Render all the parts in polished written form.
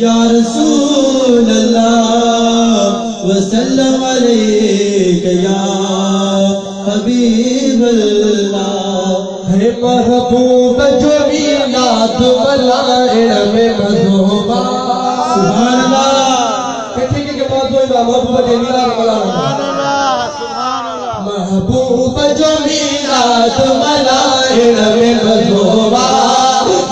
या रसूल अल्लाह वसल्लम अलैका या हबीब अल्लाह है महबूब जो मीलाद मनाइण में मज़ोबा सुभान अल्लाह किथे के बात होई महबूब जो मीलाद मनाइण महबूब जो मीलाद मनाइण में मज़ोबा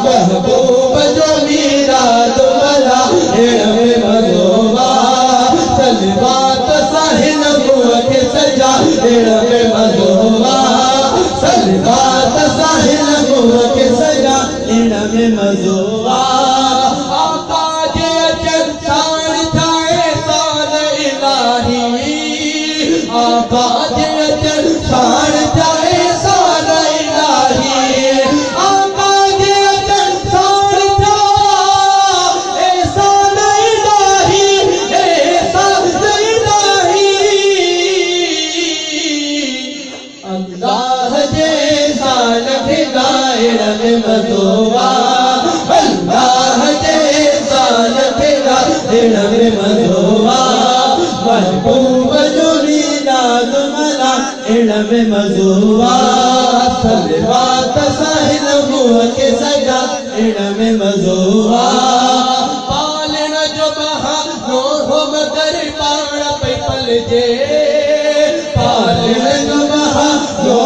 महबूब जो मीलाद मनाइण में मज़ोबा सलवात साहिल के सजा में मज़ोबा सलवात साहिल के सजा में मज़ोबा आका जे शान जाए शान इलाही आका जे शान जाए शान इलाही आका जे शान जाए शान इलाही शान इलाही अल्लाह जे शान फिदाइण में मज़ोबा अल्लाह जे शान फिदाइण में मज़ोबा महबूब जो मीलाद मनाइण में मज़ोबा सलवात साहिल के सजाइण में मज़ोबा पालन जो बहा हो मगर पाण पे पलजे पालन जो बहा हो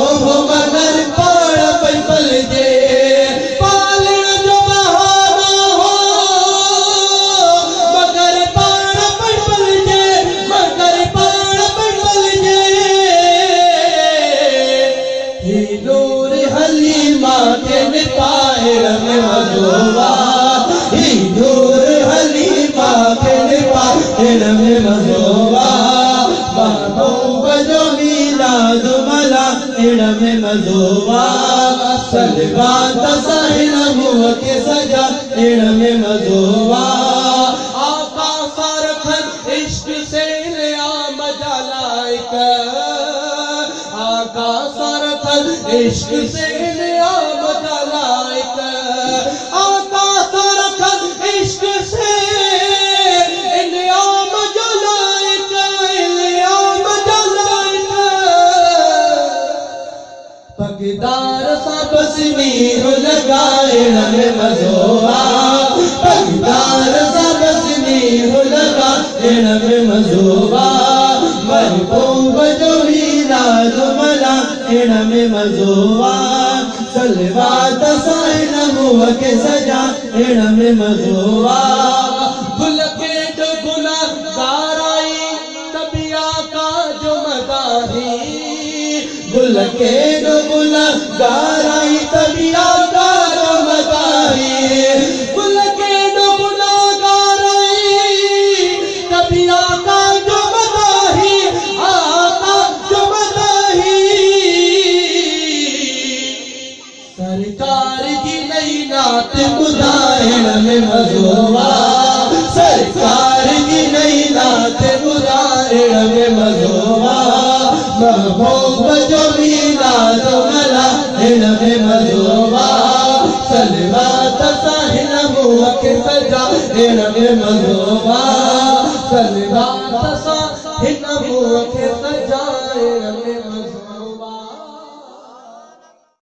मगर पाण पे पलजे पालन जो बहा हो मगर पाण पे पलजे मगर पाण पे पलजे ही नूर हलीमा के निपाइण में मज़ोबा ही नूर हलीमा के निपाइण में मज़ोबा महबूब जो मीलाद मनाइण में मज़ोबा सलवात साहिल के सजाइण में मज़ोबा आका सरखन इश्क से नियाम जलाइक आका सरखन इश्क से नियाम जलाइक आका सरखन इश्क से नियाम जलाइक नियाम जलाइक पगदार सा बसमीर लगाइण में मज़ोबा पगदार सा बसमीर लगाइण में मज़ोबा महबूब जो मीलाद मनाइण में मज़ोबा सलवात साहिल के सजाइण में मज़ोबा गुल के जो गुनाहगार आई तभी आका जो मदाही गुल के जो गुनाहगार आई तभी आका जो मदाही गुल के जो गुनाहगार आई तभी आका जो मदाही आका जो मदाही सरकार की नई नात बुधाइण में मज़ोबा सरकार की नई नात बुधाइण में मज़ोबा महबूब जो मीलाद मनाइण में मज़ोबा सलवात साहिल के सजाइण में मज़ोबा सलवात साहिल के सजाइण